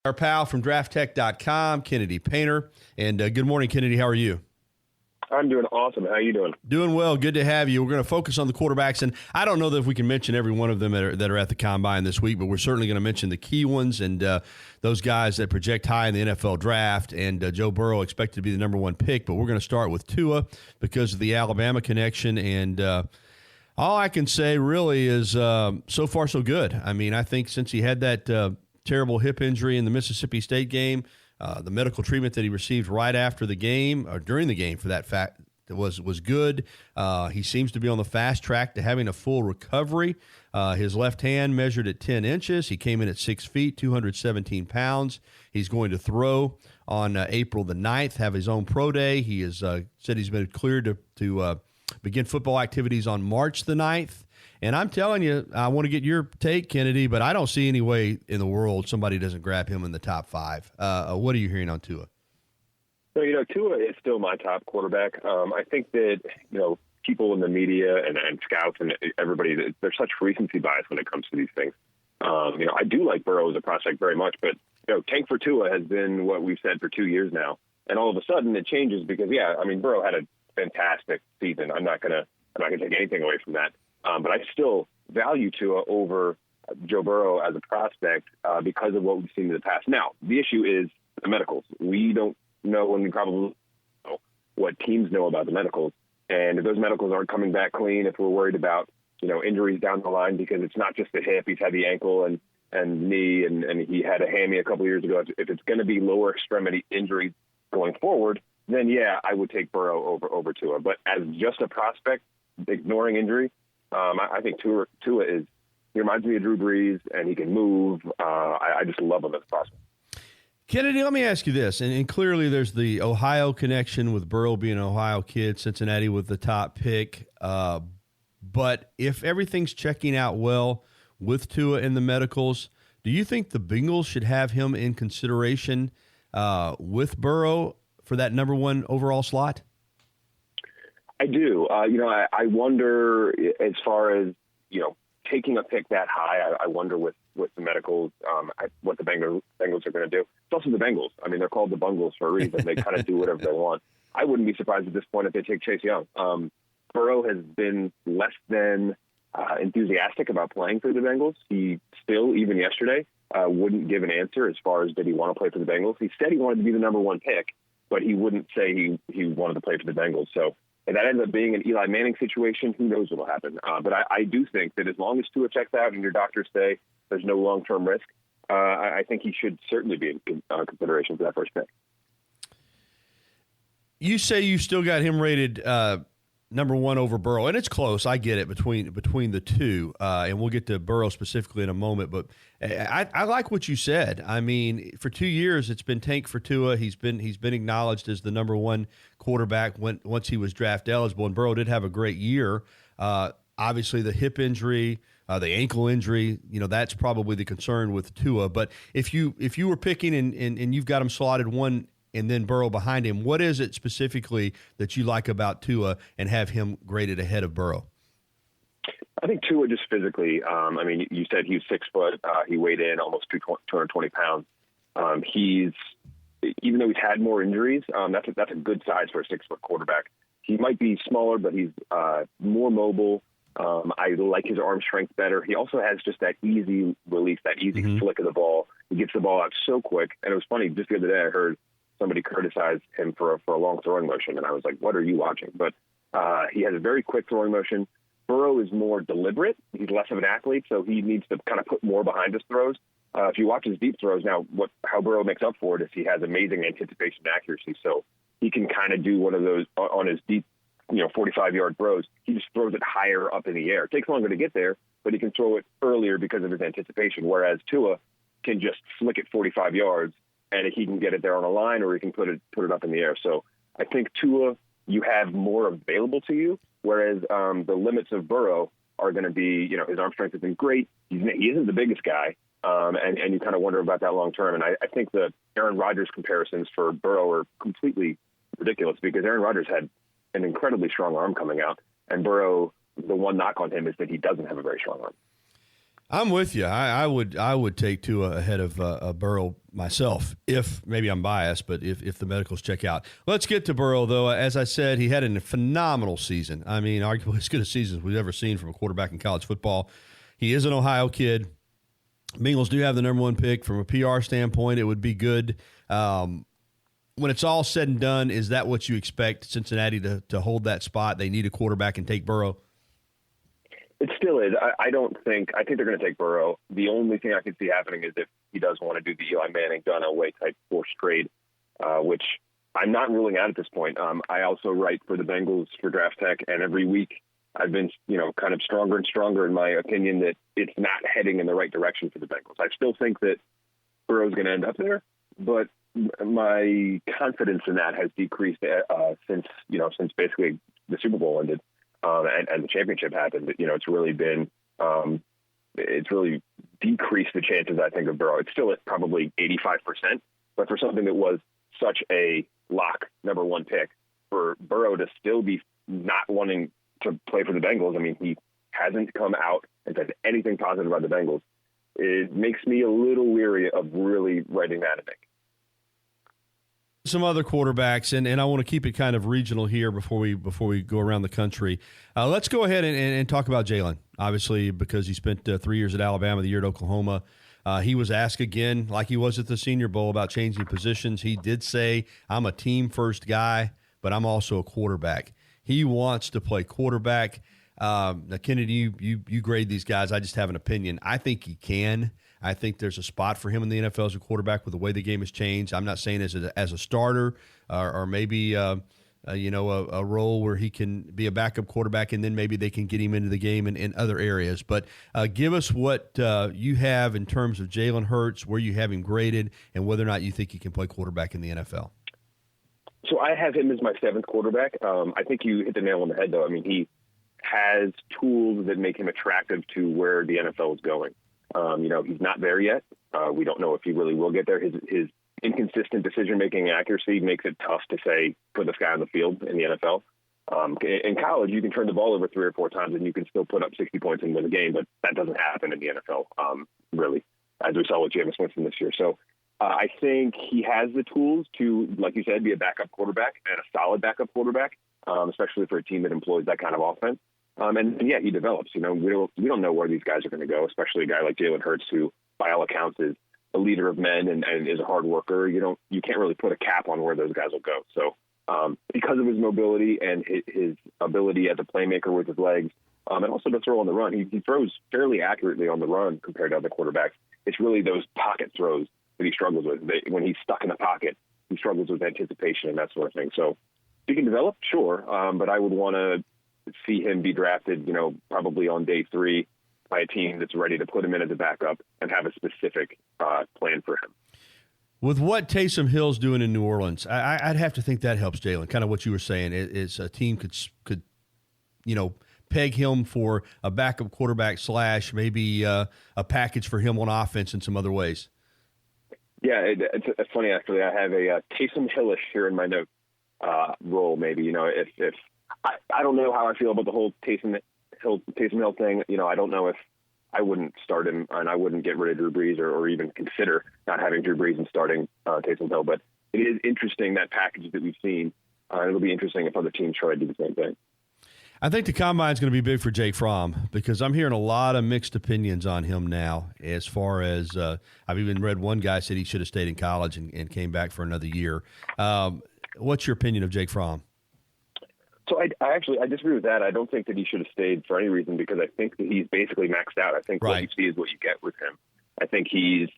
Our pal from DraftTek.com, Kennedy Paynter. And good morning, Kennedy. How are you? I'm doing awesome. How are you doing? Doing well. Good to have you. We're going to focus on the quarterbacks, and I don't know that if we can mention every one of them that are at the Combine this week, but we're certainly going to mention the key ones and those guys that project high in the NFL draft, and Joe Burrow expected to be the number one pick, but we're going to start with Tua because of the Alabama connection, and all I can say really is so far so good. I mean, I think since he had that terrible hip injury in the Mississippi State game, the medical treatment that he received right after the game, or during the game for that fact, was good. He seems to be on the fast track to having a full recovery. His left hand measured at 10 inches. He came in at 6 feet, 217 pounds. He's going to throw on April the 9th, have his own pro day. He has said he's been cleared to begin football activities on March the 9th. And I'm telling you, I want to get your take, Kennedy, but I don't see any way in the world somebody doesn't grab him in the top five. What are you hearing on Tua? So, Tua is still my top quarterback. I think that, people in the media and scouts and everybody, there's such recency bias when it comes to these things. I do like Burrow as a prospect very much, but, tank for Tua has been what we've said for 2 years now. And all of a sudden it changes because, Burrow had a fantastic season. I'm not going to take anything away from that. But I still value Tua over Joe Burrow as a prospect because of what we've seen in the past. Now, the issue is the medicals. We don't know, and we probably know what teams know about the medicals. And if those medicals aren't coming back clean, if we're worried about, injuries down the line, because it's not just the hip, he's had the ankle and knee, and he had a hammy a couple years ago. If it's going to be lower extremity injuries going forward, then, I would take Burrow over Tua. But as just a prospect, ignoring injury, I think Tua he reminds me of Drew Brees, and he can move. I just love him as a prospect. Kennedy, let me ask you this, and clearly there's the Ohio connection with Burrow being an Ohio kid, Cincinnati with the top pick. But if everything's checking out well with Tua in the medicals, do you think the Bengals should have him in consideration with Burrow for that number one overall slot? I do. I wonder as far as, taking a pick that high, I wonder with the medicals, what the Bengals are going to do. It's also the Bengals. I mean, they're called the Bungles for a reason. They kind of do whatever they want. I wouldn't be surprised at this point if they take Chase Young. Burrow has been less than enthusiastic about playing for the Bengals. He still, even yesterday, wouldn't give an answer as far as did he want to play for the Bengals. He said he wanted to be the number one pick, but he wouldn't say he wanted to play for the Bengals. So if that ends up being an Eli Manning situation, who knows what will happen. But I do think that as long as Tua checks out and your doctors say there's no long-term risk, I think he should certainly be in consideration for that first pick. You say you still got him rated number one over Burrow, and it's close. I get it between the two, and we'll get to Burrow specifically in a moment. But I like what you said. I mean, for 2 years, it's been tank for Tua. He's been acknowledged as the number one quarterback once he was draft eligible, and Burrow did have a great year. Obviously, the hip injury, the ankle injury, that's probably the concern with Tua. But if you were picking and you've got him slotted one and then Burrow behind him, what is it specifically that you like about Tua and have him graded ahead of Burrow? I think Tua just physically, you said he's 6 foot. He weighed in almost 220 pounds. Even though he's had more injuries, that's a good size for a 6 foot quarterback. He might be smaller, but he's more mobile. I like his arm strength better. He also has just that easy release, that easy flick of the ball. He gets the ball out so quick. And it was funny, just the other day I heard somebody criticized him for a long throwing motion, and I was like, what are you watching? But he has a very quick throwing motion. Burrow is more deliberate. He's less of an athlete, so he needs to kind of put more behind his throws. If you watch his deep throws now, how Burrow makes up for it is he has amazing anticipation accuracy. So he can kind of do one of those on his deep, 45-yard throws. He just throws it higher up in the air. It takes longer to get there, but he can throw it earlier because of his anticipation, whereas Tua can just flick it 45 yards, and he can get it there on a line, or he can put it up in the air. So I think Tua, you have more available to you, whereas the limits of Burrow are going to be, his arm strength has been great. He isn't the biggest guy, and you kind of wonder about that long term. And I think the Aaron Rodgers comparisons for Burrow are completely ridiculous because Aaron Rodgers had an incredibly strong arm coming out, and Burrow, the one knock on him is that he doesn't have a very strong arm. I'm with you. I would take Tua ahead of Burrow myself, if maybe I'm biased, but if the medicals check out. Let's get to Burrow, though. As I said, he had a phenomenal season. I mean, arguably as good a season as we've ever seen from a quarterback in college football. He is an Ohio kid. Bengals do have the number one pick. From a PR standpoint, it would be good. When it's all said and done, is that what you expect Cincinnati to hold that spot? They need a quarterback and take Burrow? It still is. I think they're going to take Burrow. The only thing I can see happening is if he does want to do the Eli Manning, John Elway type forced trade, which I'm not ruling out at this point. I also write for the Bengals for DraftTek, and every week I've been, kind of stronger and stronger in my opinion that it's not heading in the right direction for the Bengals. I still think that Burrow's going to end up there, but my confidence in that has decreased since basically the Super Bowl ended. And the championship happened. It's really decreased the chances, I think, of Burrow. It's still at probably 85%, but for something that was such a lock number one pick, for Burrow to still be not wanting to play for the Bengals, I mean, he hasn't come out and said anything positive about the Bengals. It makes me a little weary of really writing that in ink. Some other quarterbacks, and I want to keep it kind of regional here before we go around the country. Let's go ahead and talk about Jalen, obviously, because he spent 3 years at Alabama, the year at Oklahoma. He was asked again, like he was at the Senior Bowl, about changing positions. He did say, I'm a team-first guy, but I'm also a quarterback. He wants to play quarterback. Now, Kennedy, you grade these guys. I just have an opinion. I think he can. I think there's a spot for him in the NFL as a quarterback with the way the game has changed. I'm not saying as a starter or maybe a role where he can be a backup quarterback and then maybe they can get him into the game in other areas. But give us what you have in terms of Jalen Hurts, where you have him graded, and whether or not you think he can play quarterback in the NFL. So I have him as my seventh quarterback. I think you hit the nail on the head, though. I mean, he has tools that make him attractive to where the NFL is going. He's not there yet. We don't know if he really will get there. His inconsistent decision-making and accuracy makes it tough to say, put this guy on the field in the NFL. In college, you can turn the ball over 3 or 4 times and you can still put up 60 points and win a game, but that doesn't happen in the NFL, really, as we saw with Jameis Winston this year. So I think he has the tools to, like you said, be a backup quarterback and a solid backup quarterback, especially for a team that employs that kind of offense. And he develops. We don't know where these guys are going to go, especially a guy like Jalen Hurts, who, by all accounts, is a leader of men and is a hard worker. You can't really put a cap on where those guys will go. So because of his mobility and his ability as a playmaker with his legs, and also to throw on the run, he throws fairly accurately on the run compared to other quarterbacks. It's really those pocket throws that he struggles with. When he's stuck in the pocket, he struggles with anticipation and that sort of thing. So he can develop, sure, but I would want to see him be drafted, probably on day 3 by a team that's ready to put him in as a backup and have a specific plan for him. With what Taysom Hill's doing in New Orleans, I'd have to think that helps Jalen. Kind of what you were saying is a team could peg him for a backup quarterback / maybe a package for him on offense in some other ways. Yeah, it's funny, actually. I have a Taysom Hillish here in my note role, maybe. If I don't know how I feel about the whole Taysom Hill thing. I don't know if I wouldn't start him and I wouldn't get rid of Drew Brees or even consider not having Drew Brees and starting Taysom Hill. But it is interesting, that package that we've seen. It'll be interesting if other teams try to do the same thing. I think the combine is going to be big for Jake Fromm because I'm hearing a lot of mixed opinions on him now. As far as I've even read one guy said he should have stayed in college and came back for another year. What's your opinion of Jake Fromm? So I disagree with that. I don't think that he should have stayed for any reason because I think that he's basically maxed out. I think What you see is what you get with him. I think he's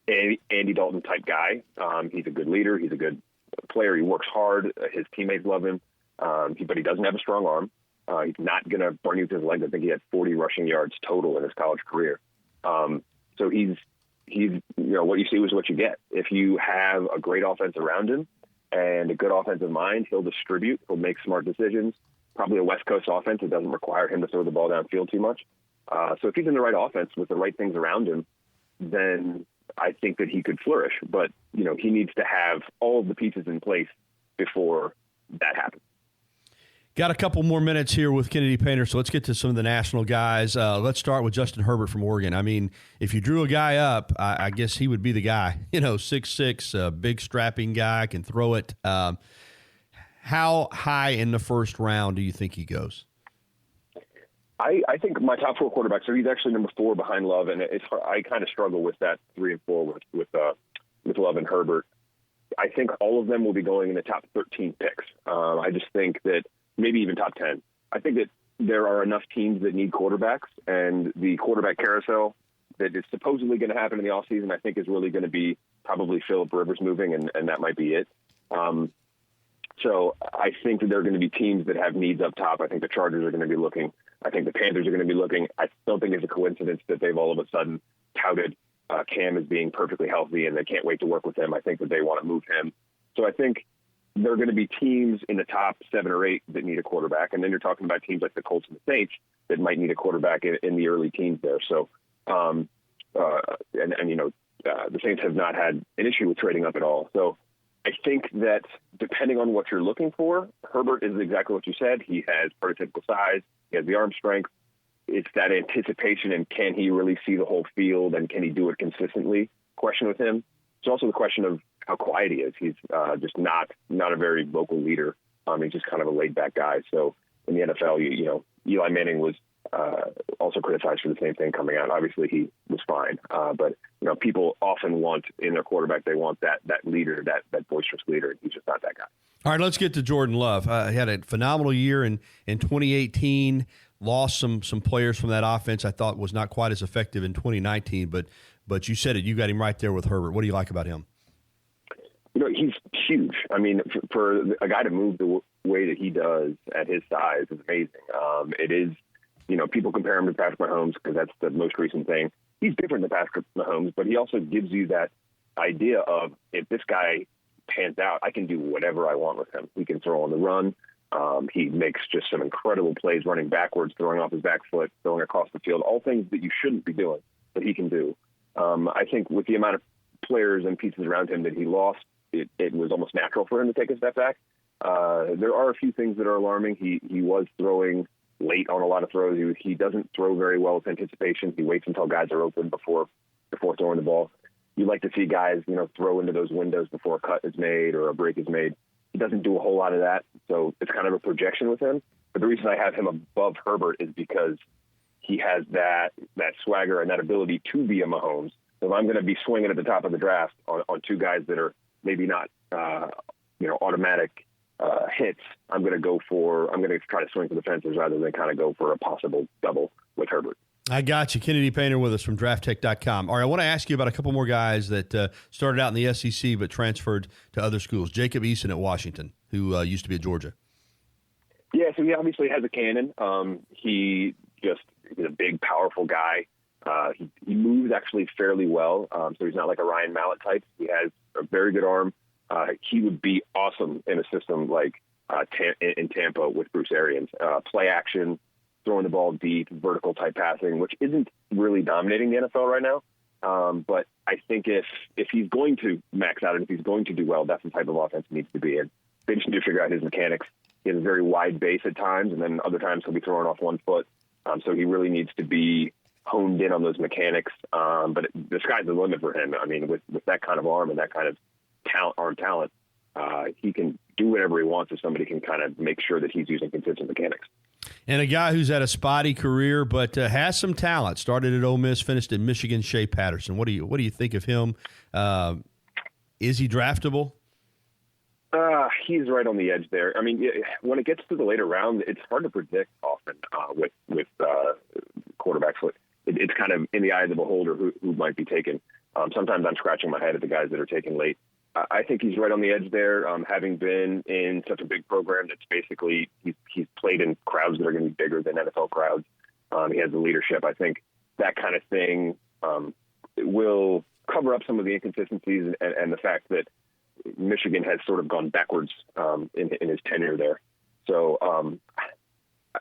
an Andy Dalton type guy. He's a good leader. He's a good player. He works hard. His teammates love him. But he doesn't have a strong arm. He's not going to burn you with his legs. I think he had 40 rushing yards total in his college career. So he's what you see is what you get. If you have a great offense around him and a good offensive mind, he'll distribute. He'll make smart decisions. Probably a West Coast offense that doesn't require him to throw the ball downfield too much. So if he's in the right offense with the right things around him, then I think that he could flourish. But, he needs to have all of the pieces in place before that happens. Got a couple more minutes here with Kennedy Paynter, so let's get to some of the national guys. Let's start with Justin Herbert from Oregon. I mean, if you drew a guy up, I guess he would be the guy. 6'6", big strapping guy, can throw it. How high in the first round do you think he goes? I think my top 4 quarterbacks, so he's actually number 4 behind Love, and it's hard, I kind of struggle with that 3 and 4 with Love and Herbert. I think all of them will be going in the top 13 picks. I just think that maybe even top 10. I think that there are enough teams that need quarterbacks, and the quarterback carousel that is supposedly going to happen in the offseason, I think is really going to be probably Phillip Rivers moving, and that might be it. So I think that there are going to be teams that have needs up top. I think the Chargers are going to be looking. I think the Panthers are going to be looking. I don't think it's a coincidence that they've all of a sudden touted Cam as being perfectly healthy and they can't wait to work with him. I think that they want to move him. So I think there are going to be teams in the top 7 or 8 that need a quarterback. And then you're talking about teams like the Colts and the Saints that might need a quarterback in the early teens there. So, the Saints have not had an issue with trading up at all. So I think that depending on what you're looking for, Herbert is exactly what you said. He has prototypical size. He has the arm strength. It's that anticipation, and can he really see the whole field, and can he do it consistently? Question with him. It's also the question of how quiet he is. He's just not a very vocal leader. He's just kind of a laid-back guy. So in the NFL, Eli Manning was also criticized for the same thing coming out. Obviously, he was fine. But people often want in their quarterback, they want that leader, that boisterous leader. He's just not that guy. All right, let's get to Jordan Love. He had a phenomenal year in 2018. Lost some players from that offense I thought was not quite as effective in 2019. But you said it. You got him right there with Herbert. What do you like about him? He's huge. I mean, for a guy to move the way that he does at his size is amazing. It is, people compare him to Patrick Mahomes because that's the most recent thing. He's different than Patrick Mahomes, but he also gives you that idea of, if this guy pans out, I can do whatever I want with him. He can throw on the run. He makes just some incredible plays running backwards, throwing off his back foot, throwing across the field, all things that you shouldn't be doing, that he can do. I think with the amount of players and pieces around him that he lost, it was almost natural for him to take a step back. There are a few things that are alarming. He was throwing late on a lot of throws. He doesn't throw very well with anticipation. He waits until guys are open before throwing the ball. You like to see guys, throw into those windows before a cut is made or a break is made. He doesn't do a whole lot of that, so it's kind of a projection with him. But the reason I have him above Herbert is because he has that swagger and that ability to be a Mahomes. So if I'm going to be swinging at the top of the draft on 2 guys that are maybe not, automatic hits, I'm going to try to swing for the fences rather than kind of go for a possible double with Herbert. I got you. Kennedy Paynter with us from DraftTek.com. All right, I want to ask you about a couple more guys that started out in the SEC but transferred to other schools. Jacob Eason at Washington, who used to be at Georgia. Yeah, so he obviously has a cannon. He's a big, powerful guy. He moves actually fairly well, so he's not like a Ryan Mallett type. He has a very good arm. He would be awesome in a system like in Tampa with Bruce Arians. Play action, throwing the ball deep, vertical type passing, which isn't really dominating the NFL right now. But I think if he's going to max out and if he's going to do well, that's the type of offense he needs to be in. They just need to figure out his mechanics. He has a very wide base at times, and then other times he'll be throwing off one foot. So he really needs to be honed in on those mechanics. But the sky's the limit for him. I mean, with that kind of arm and that kind of arm talent, he can do whatever he wants if somebody can kind of make sure that he's using consistent mechanics. And a guy who's had a spotty career but has some talent. Started at Ole Miss, finished at Michigan. Shea Patterson. What do you think of him? Is he draftable? He's right on the edge there. I mean, when it gets to the later round, it's hard to predict often with quarterbacks. It's kind of in the eye of the beholder who might be taken. Sometimes I'm scratching my head at the guys that are taken late. I think he's right on the edge there, having been in such a big program that's basically he's played in crowds that are going to be bigger than NFL crowds. He has the leadership. I think that kind of thing will cover up some of the inconsistencies and the fact that Michigan has sort of gone backwards in his tenure there. So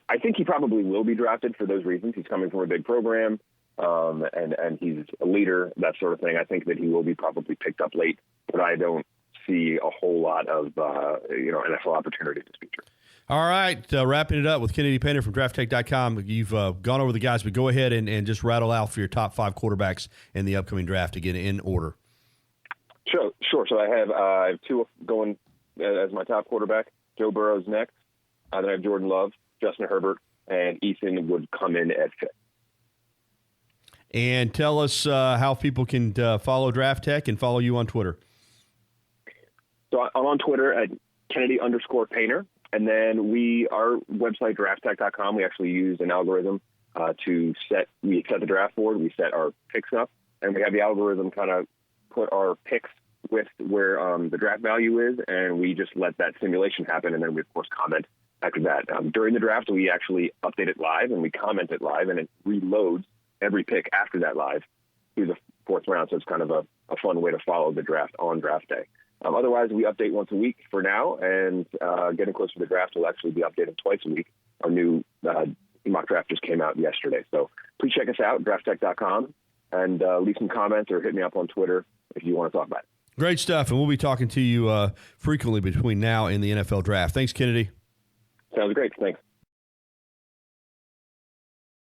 I think he probably will be drafted for those reasons. He's coming from a big program, and he's a leader, that sort of thing. I think that he will be probably picked up late, but I don't see a whole lot of NFL opportunity this future. All right, wrapping it up with Kennedy Paynter from DraftTek.com. You've gone over the guys, but go ahead and just rattle out for your top 5 quarterbacks in the upcoming draft again in order. Sure. So I have 2 going as my top quarterback. Joe Burrow's next. Then I have Jordan Love, Justin Herbert, and Eason would come in at 5th. And tell us how people can follow DraftTek and follow you on Twitter. So I'm on Twitter at Kennedy_Paynter. And then our website, DraftTek.com, we actually use an algorithm to set the draft board. We set our picks up, and we have the algorithm kind of put our picks with where the draft value is, and we just let that simulation happen, and then we, of course, comment after that. During the draft, we actually update it live, and we comment it live, and it reloads every pick after that live through the 4th round, so it's kind of a fun way to follow the draft on draft day. Otherwise, we update once a week for now, and getting closer to the draft, we'll actually be updating twice a week. Our new mock draft just came out yesterday. So please check us out, DraftTek.com, and leave some comments or hit me up on Twitter if you want to talk about it. Great stuff, and we'll be talking to you frequently between now and the NFL draft. Thanks, Kennedy. Sounds great. Thanks.